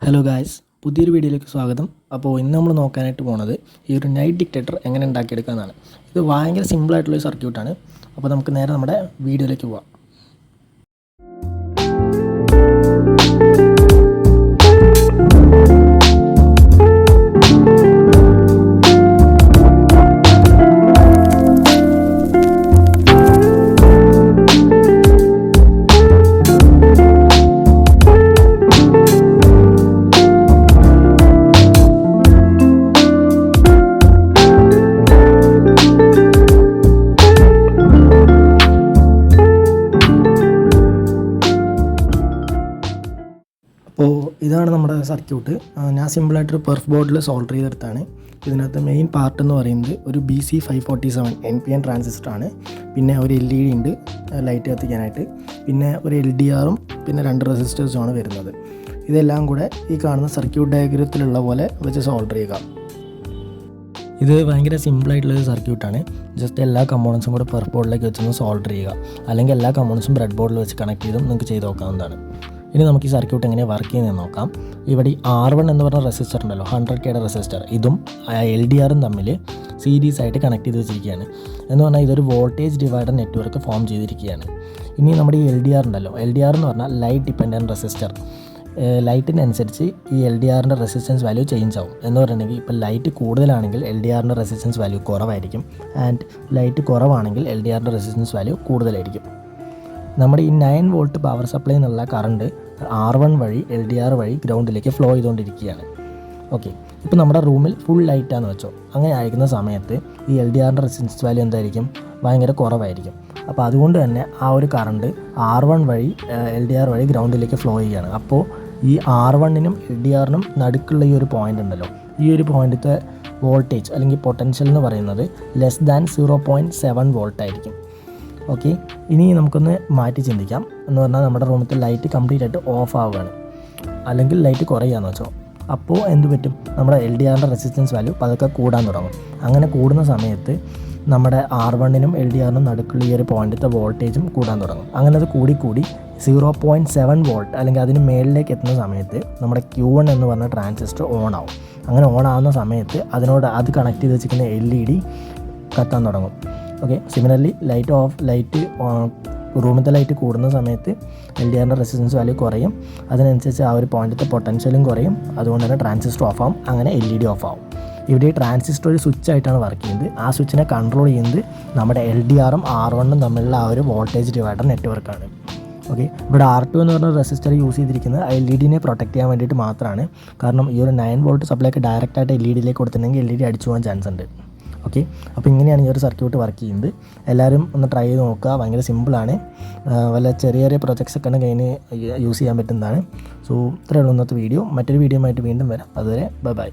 Hello guys, പുതിയൊരു വീഡിയോയിലേക്ക് സ്വാഗതം. അപ്പോൾ ഇന്ന് നമ്മൾ നോക്കാനായിട്ട് പോണത് ഈ ഒരു നൈറ്റ് ഡിക്റ്റേറ്റർ എങ്ങനെ ഉണ്ടാക്കിയെടുക്കാമെന്നാണ്. ഇത് ഭയങ്കര സിമ്പിളായിട്ടുള്ളൊരു സർക്യൂട്ടാണ്. അപ്പോൾ നമുക്ക് നേരെ നമ്മുടെ വീഡിയോയിലേക്ക് പോവാം. അപ്പോൾ ഇതാണ് നമ്മുടെ സർക്യൂട്ട്. ഞാൻ സിമ്പിളായിട്ടൊരു പെർഫ് ബോർഡിൽ സോൾഡർ ചെയ്തെടുത്താണ്. ഇതിനകത്ത് മെയിൻ പാർട്ട് എന്ന് പറയുന്നത് ഒരു BC547 NPN ട്രാൻസിസ്റ്ററാണ്. പിന്നെ ഒരു LED ഉണ്ട് ലൈറ്റ് കത്തിക്കാനായിട്ട്. പിന്നെ ഒരു LDRും പിന്നെ 2 റെസിസ്റ്റേഴ്സുമാണ് വരുന്നത്. ഇതെല്ലാം കൂടെ ഈ കാണുന്ന സർക്യൂട്ട് ഡയഗ്രത്തിലുള്ള പോലെ വെച്ച് സോൾഡർ ചെയ്യുക. ഇത് ഭയങ്കര സിമ്പിളായിട്ടുള്ളൊരു സർക്യൂട്ടാണ്. ജസ്റ്റ് എല്ലാ കമ്പോണൻസും കൂടെ പെർഫ് ബോർഡിലേക്ക് വെച്ചൊന്ന് സോൾഡർ ചെയ്യുക. അല്ലെങ്കിൽ എല്ലാ കമ്പോണൻസും ബ്രെഡ് ബോർഡിൽ വെച്ച് കണക്ട് ചെയ്തും നിങ്ങൾക്ക് ചെയ്ത് നോക്കാവുന്നതാണ്. ഇനി നമുക്ക് ഈ സർക്യൂട്ട് എങ്ങനെ വർക്ക് ചെയ്യുന്നതെന്ന് നോക്കാം. ഇവിടെ R1 എന്ന് പറഞ്ഞ റെസിസ്റ്റർ ഉണ്ടല്ലോ, 100Kയുടെ റെസിസ്റ്റർ, ഇതും LDRും തമ്മിൽ സീരീസ് ആയിട്ട് കണക്ട് ചെയ്ത് വെച്ചിരിക്കുകയാണ്. എന്ന് പറഞ്ഞാൽ ഇതൊരു വോൾട്ടേജ് ഡിവൈഡർ നെറ്റ്വർക്ക് ഫോം ചെയ്തിരിക്കുകയാണ്. ഇനി നമ്മുടെ ഈ LDR ഉണ്ടല്ലോ, LDR എന്ന് പറഞ്ഞാൽ ലൈറ്റ് ഡിപ്പെൻഡൻറ്റ് റെസിസ്റ്റർ. ലൈറ്റിനനുസരിച്ച് ഈ LDRൻ്റെ റെസിസ്റ്റൻസ് വാല്യൂ ചേഞ്ച് ആവും. എന്ന് പറഞ്ഞിട്ടുണ്ടെങ്കിൽ ഇപ്പോൾ ലൈറ്റ് കൂടുതലാണെങ്കിൽ LDRൻ്റെ റെസിസ്റ്റൻസ് വാല്യൂ കുറവായിരിക്കും. ആൻഡ് ലൈറ്റ് കുറവാണെങ്കിൽ LDRൻ്റെ റെസിസ്റ്റൻസ് വാല്യൂ കൂടുതലായിരിക്കും. നമ്മുടെ ഈ 9 വോൾട്ട് പവർ സപ്ലൈ എന്നുള്ള കറണ്ട് R1 വഴി LDR വഴി ഗ്രൗണ്ടിലേക്ക് ഫ്ലോ ചെയ്തുകൊണ്ടിരിക്കുകയാണ്. ഓക്കെ, ഇപ്പോൾ നമ്മുടെ റൂമിൽ ഫുൾ ലൈറ്റാണെന്ന് വെച്ചോ. അങ്ങനെ ആയിരിക്കുന്ന സമയത്ത് ഈ LDRൻ്റെ റെസിസ്റ്റൻസ് വാല്യൂ എന്തായിരിക്കും? ഭയങ്കര കുറവായിരിക്കും. അപ്പോൾ അതുകൊണ്ട് തന്നെ ആ ഒരു കറണ്ട് R1 വഴി LDR വഴി ഗ്രൗണ്ടിലേക്ക് ഫ്ലോ ചെയ്യുകയാണ്. അപ്പോൾ ഈ R1നും LDRനും നടുക്കുള്ള ഈ ഒരു പോയിൻ്റ് ഉണ്ടല്ലോ, ഈ ഒരു പോയിൻ്റത്തെ വോൾട്ടേജ് അല്ലെങ്കിൽ പൊട്ടൻഷ്യൽ എന്ന് പറയുന്നത് <0.7 വോൾട്ട് ആയിരിക്കും. ഓക്കെ, ഇനി നമുക്കൊന്ന് മാറ്റി ചിന്തിക്കാം. എന്ന് പറഞ്ഞാൽ നമ്മുടെ റൂമിലത്തെ ലൈറ്റ് കംപ്ലീറ്റ് ആയിട്ട് ഓഫ് ആവുകയാണ്, അല്ലെങ്കിൽ ലൈറ്റ് കുറയുകയെന്ന് വെച്ചോ. അപ്പോൾ എന്ത് പറ്റും? നമ്മുടെ LDRൻ്റെ റെസിസ്റ്റൻസ് വാല്യൂ പതുക്കെ കൂടാൻ തുടങ്ങും. അങ്ങനെ കൂടുന്ന സമയത്ത് നമ്മുടെ R1നും LDRനും നടുക്കുള്ള ഈ ഒരു പോയിൻ്റത്തെ വോൾട്ടേജും കൂടാൻ തുടങ്ങും. അങ്ങനെ അത് കൂടി 0.7 വോൾട്ട് അല്ലെങ്കിൽ അതിന് മേളിലേക്ക് എത്തുന്ന സമയത്ത് നമ്മുടെ Q1 എന്ന് പറഞ്ഞ ട്രാൻസിസ്റ്റർ ഓൺ ആവും. അങ്ങനെ ഓൺ ആവുന്ന സമയത്ത് അത് കണക്ട് ചെയ്ത് വെച്ചിരിക്കുന്ന LED കത്താൻ തുടങ്ങും. ഓക്കെ, സിമിലർലി ലൈറ്റ് റൂമിലത്തെ ലൈറ്റ് കൂടുന്ന സമയത്ത് LDRൻ്റെ റെസിസ്റ്റൻസ് വാല്യൂ കുറയും. അതിനനുസരിച്ച് ആ ഒരു പോയിൻ്റത്തെ പൊട്ടൻഷ്യലും കുറയും. അതുകൊണ്ട് തന്നെ ട്രാൻസിസ്റ്റർ ഓഫ് ആവും. അങ്ങനെ LED ഓഫ് ആവും. ഇവിടെ ഈ ട്രാൻസിസ്റ്റർ ഒരു സ്വിച്ച് ആയിട്ടാണ് വർക്ക് ചെയ്യുന്നത്. ആ സ്വിച്ചിനെ കൺട്രോൾ ചെയ്യുന്നത് നമ്മുടെ LDRും R1നും തമ്മിലുള്ള ആ ഒരു വോൾട്ടേജ് ഡിവൈഡർ നെറ്റ്വർക്കാണ്. ഓക്കെ, ഇവിടെ R2 എന്ന് പറഞ്ഞ റെസിസ്റ്റർ യൂസ് ചെയ്തിരിക്കുന്നത് LEDനെ പ്രൊട്ടക്ട് ചെയ്യാൻ വേണ്ടിയിട്ട് മാത്രമാണ്. കാരണം ഈ ഒരു 9 വോൾട്ട് സപ്ലൈക്ക് ഡയറക്റ്റായിട്ട് LEDയിലേക്ക് കൊടുത്തിട്ടുണ്ടെങ്കിൽ LED അടിച്ചു പോകാൻ ചാൻസ് ഉണ്ട്. ഓക്കെ, അപ്പോൾ ഇങ്ങനെയാണ് ഈ ഒരു സർക്യൂട്ട് വർക്ക് ചെയ്യുന്നത്. എല്ലാവരും ഒന്ന് ട്രൈ ചെയ്ത് നോക്കുക. ഭയങ്കര സിമ്പിളാണ്. വല്ല ചെറിയ പ്രൊജക്ട്സ് ഒക്കെ കഴിഞ്ഞ് യൂസ് ചെയ്യാൻ പറ്റുന്നതാണ്. സോ ഇത്രയേ ഉള്ളൂ ഇന്നത്തെ വീഡിയോ. മറ്റൊരു വീഡിയോ ആയിട്ട് വീണ്ടും വരാം. അതുവരെ ബൈ.